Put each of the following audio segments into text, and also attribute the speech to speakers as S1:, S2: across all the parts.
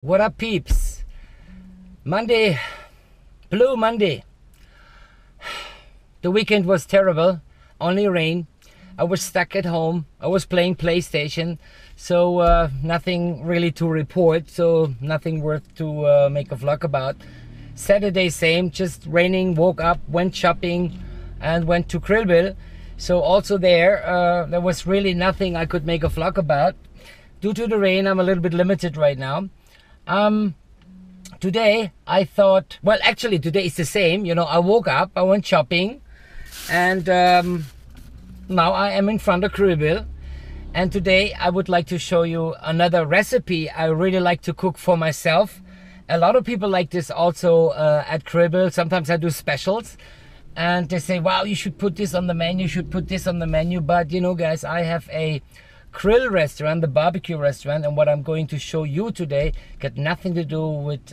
S1: What up, peeps? Monday, Blue Monday. The weekend was terrible, only rain. I was stuck at home. I was playing PlayStation, so nothing really to report, so nothing worth to make a vlog about. Saturday, same, just raining, woke up, went shopping, and went to Krillville. So also there was really nothing I could make a vlog about. Due to the rain, I'm a little bit limited right now. Today I thought, well, actually today is the same. You know, I woke up, I went shopping, and now I am in front of Krillville. And today I would like to show you another recipe I really like to cook for myself. A lot of people like this also at Krillville. Sometimes I do specials and they say, wow, you should put this on the menu, you should put this on the menu. But you know, guys, I have a grill restaurant, the barbecue restaurant, and what I'm going to show you today got nothing to do with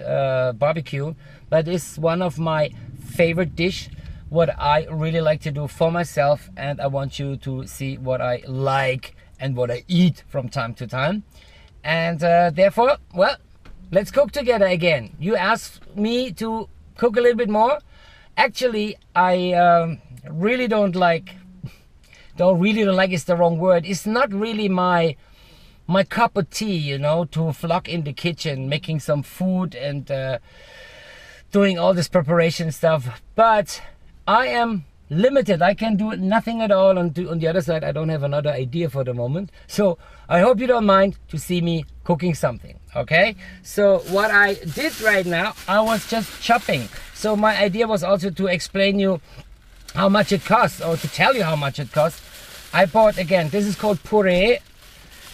S1: barbecue, but it's one of my favorite dish, what I really like to do for myself, and I want you to see what I like and what I eat from time to time. And therefore, well, let's cook together again. You asked me to cook a little bit more. Actually, I really don't like is the wrong word. It's not really my cup of tea, you know, to vlog in the kitchen, making some food and doing all this preparation stuff. But I am limited. I can do nothing at all. On the other side, I don't have another idea for the moment. So I hope you don't mind to see me cooking something, okay? So what I did right now, I was just chopping. So my idea was also to explain you how much it costs, or to tell you how much it costs. I bought, again, this is called puree.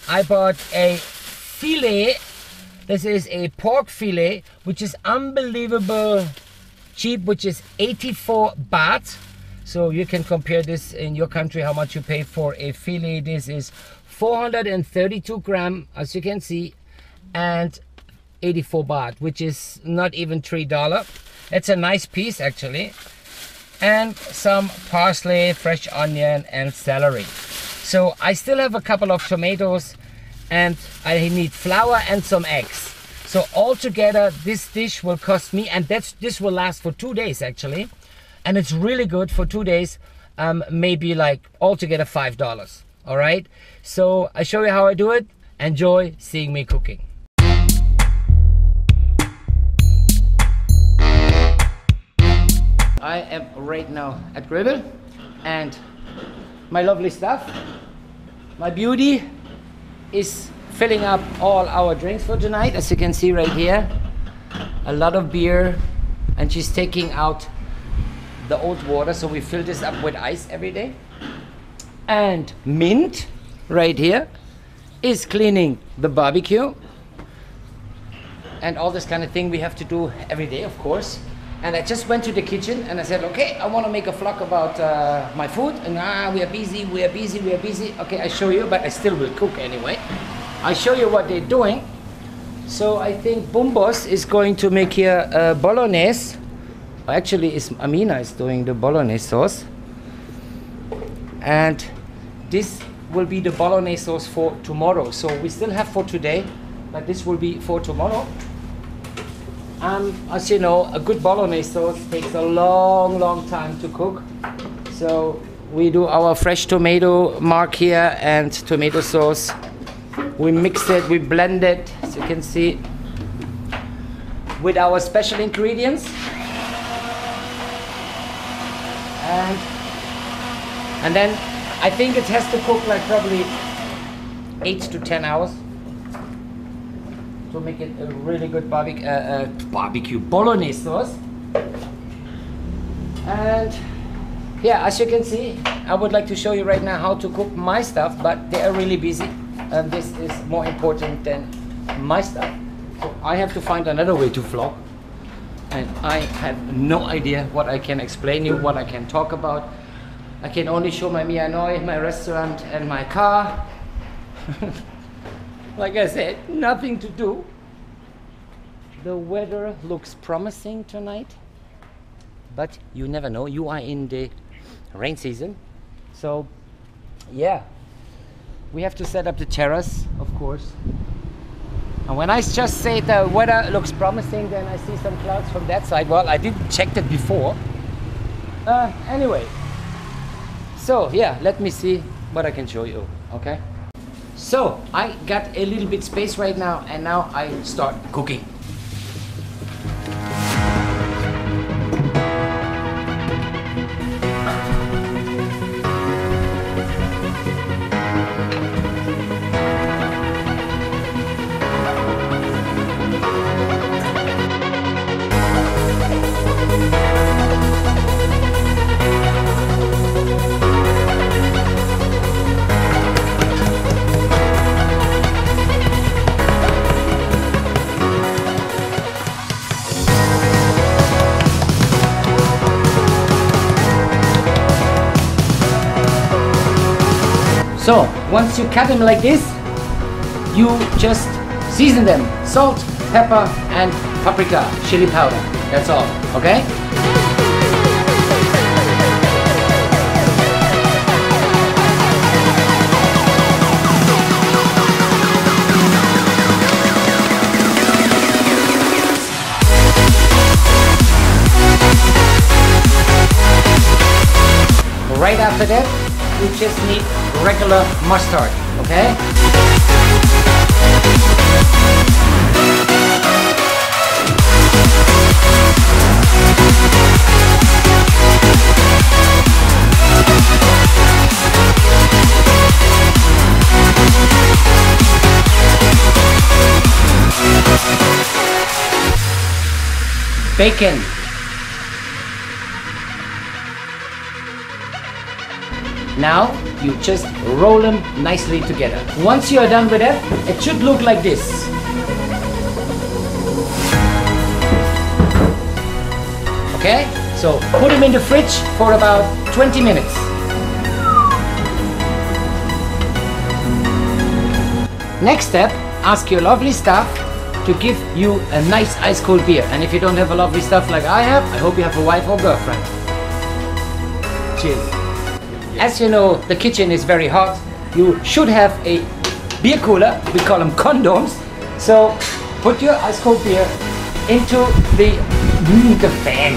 S1: I bought a filet. This is a pork filet, which is unbelievable cheap, which is 84 baht. So you can compare this in your country, how much you pay for a filet. This is 432 grams, as you can see, and 84 baht, which is not even $3. It's a nice piece, actually. And some parsley, fresh onion, and celery. So I still have a couple of tomatoes, and I need flour and some eggs. So altogether, this dish will cost me, and this will last for 2 days actually, and it's really good for 2 days. Maybe like altogether $5. All right. So I show you how I do it. Enjoy seeing me cooking. I am right now at Krillville, and my lovely stuff, my beauty, is filling up all our drinks for tonight. As you can see right here, a lot of beer, and she's taking out the old water, so we fill this up with ice every day. And Mint right here is cleaning the barbecue and all this kind of thing we have to do every day, of course. And I just went to the kitchen and I said, okay, I want to make a vlog about my food. And we are busy. Okay, I show you, but I still will cook anyway. I show you what they're doing. So I think Bumbos is going to make here bolognese. Actually, Amina is doing the bolognese sauce. And this will be the bolognese sauce for tomorrow. So we still have for today, but this will be for tomorrow. As you know, a good bolognese sauce takes a long time to cook. So we do our fresh tomato mark here and tomato sauce. We mix it, we blend it, as you can see, with our special ingredients. And then I think it has to cook like probably 8 to 10 hours. To make it a really good barbecue bolognese sauce. And yeah, as you can see, I would like to show you right now how to cook my stuff, but they are really busy, and this is more important than my stuff. So I have to find another way to vlog, and I have no idea what I can explain you, what I can talk about. I can only show my Mia Noi, my restaurant, and my car. Like I said, nothing to do. The weather looks promising tonight, but you never know. You are in the rain season. So yeah, we have to set up the terrace, of course. And when I just say the weather looks promising, then I see some clouds from that side. Well, I didn't check that before. Anyway, so yeah, let me see what I can show you, okay? So I got a little bit space right now, and now I start cooking. So once you cut them like this, you just season them. Salt, pepper and paprika, chili powder. That's all, okay? Right after that, you just need regular mustard, okay? Bacon. Now you just roll them nicely together. Once you are done with that, it should look like this. Okay, so put them in the fridge for about 20 minutes. Next step, ask your lovely staff to give you a nice ice cold beer. And if you don't have a lovely staff like I have, I hope you have a wife or girlfriend. Cheers. As you know, the kitchen is very hot. You should have a beer cooler. We call them condoms. So put your ice cold beer into the fan,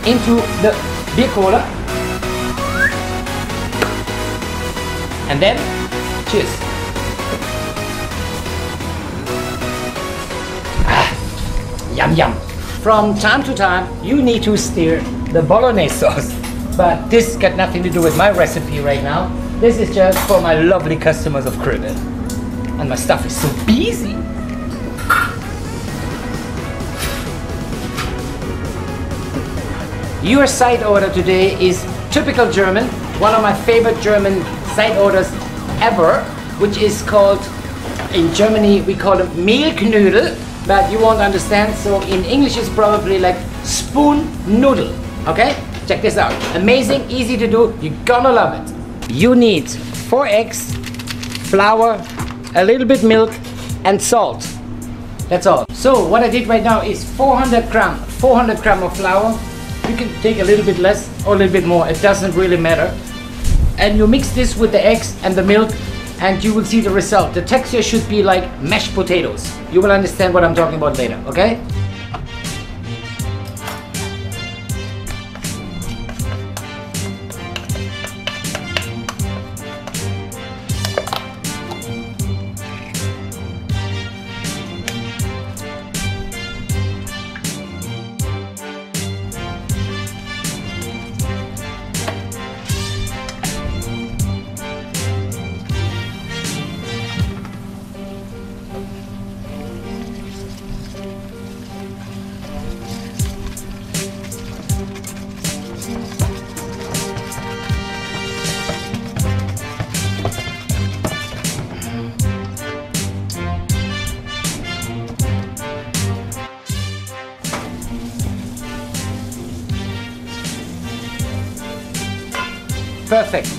S1: into the beer cooler, and then cheers. Yum yum. From time to time, you need to stir the bolognese sauce. But this got nothing to do with my recipe right now. This is just for my lovely customers of Cribble. And my stuff is so busy. Your side order today is typical German. One of my favorite German side orders ever, which is called, in Germany we call them Mehlknödel, but you won't understand, so in English it's probably like spoon noodle, okay? Check this out. Amazing, easy to do. You're gonna love it. You need 4 eggs, flour, a little bit milk, and salt. That's all. So what I did right now is 400 gram of flour. You can take a little bit less or a little bit more. It doesn't really matter. And you mix this with the eggs and the milk, and you will see the result. The texture should be like mashed potatoes. You will understand what I'm talking about later, okay? Perfect.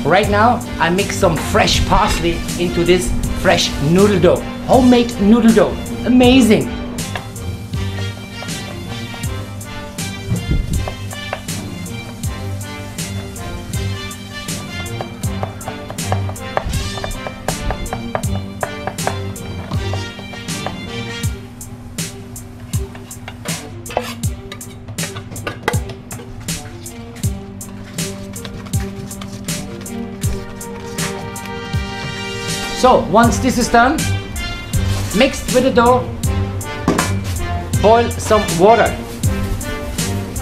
S1: Right now, I mix some fresh parsley into this fresh noodle dough. Homemade noodle dough. Amazing. So once this is done, mixed with the dough, boil some water.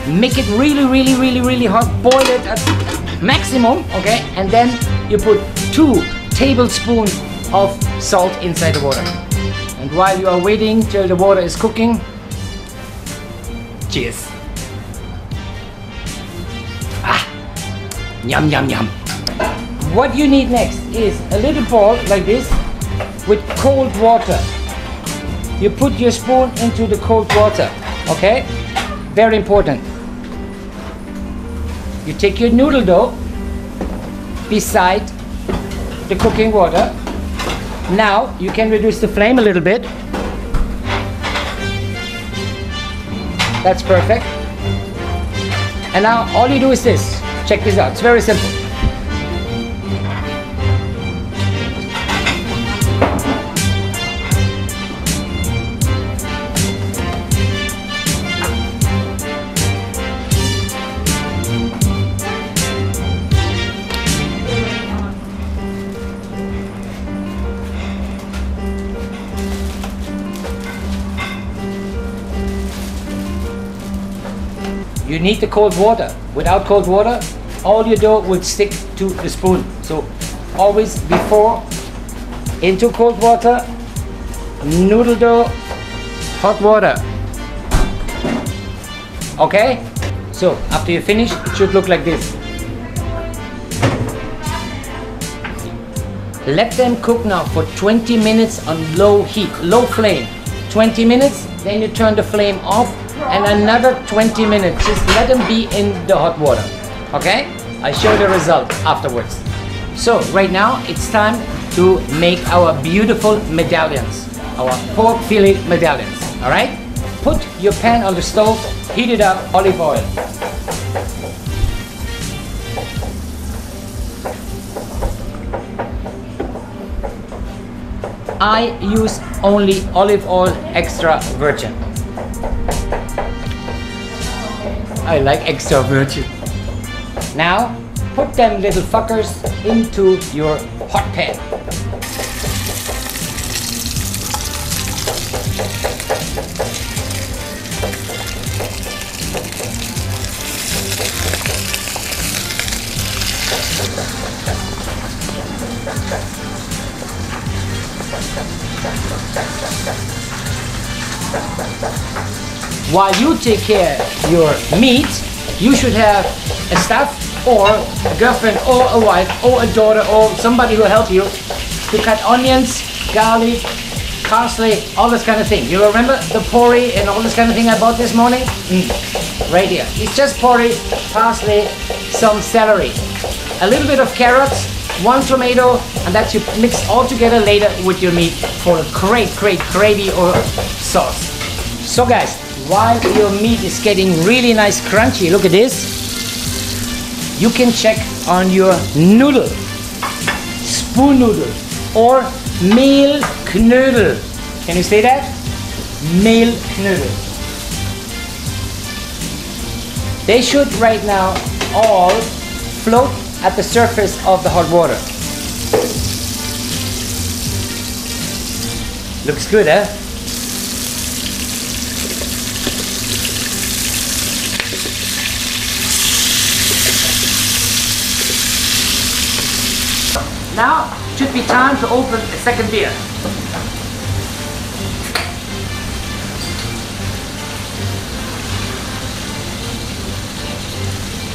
S1: Make it really hot. Boil it at maximum, okay? And then you put 2 tablespoons of salt inside the water. And while you are waiting till the water is cooking, cheers. Ah, yum yum yum. What you need next is a little bowl like this with cold water. You put your spoon into the cold water, okay? Very important. You take your noodle dough beside the cooking water. Now you can reduce the flame a little bit. That's perfect. And now all you do is this. Check this out. It's very simple. You need the cold water. Without cold water, all your dough would stick to the spoon. So always before, into cold water, noodle dough, hot water. Okay? So after you finish, it should look like this. Let them cook now for 20 minutes on low heat, low flame. 20 minutes, then you turn the flame off, and another 20 minutes. Just let them be in the hot water. Okay? I show the result afterwards. So right now it's time to make our beautiful medallions, our pork fillet medallions. All right? Put your pan on the stove, heat it up, olive oil. I use only olive oil extra virgin. I like extra virgin. Now, put them little fuckers into your hot pan. While you take care of your meat, you should have a staff or a girlfriend or a wife or a daughter or somebody who will help you to cut onions, garlic, parsley, all this kind of thing. You remember the porridge and all this kind of thing I bought this morning? Right here. It's just porridge, parsley, some celery, a little bit of carrots, 1 tomato, and that you mix all together later with your meat for a great gravy or sauce. So guys, while your meat is getting really nice crunchy, look at this, you can check on your noodle, spoon noodle or mehlknödel. Can you say that? Mehlknödel. They should right now all float at the surface of the hot water. Looks good, eh? Now should be time to open a second beer.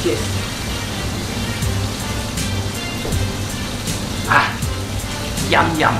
S1: Cheers. Ah, yum yum.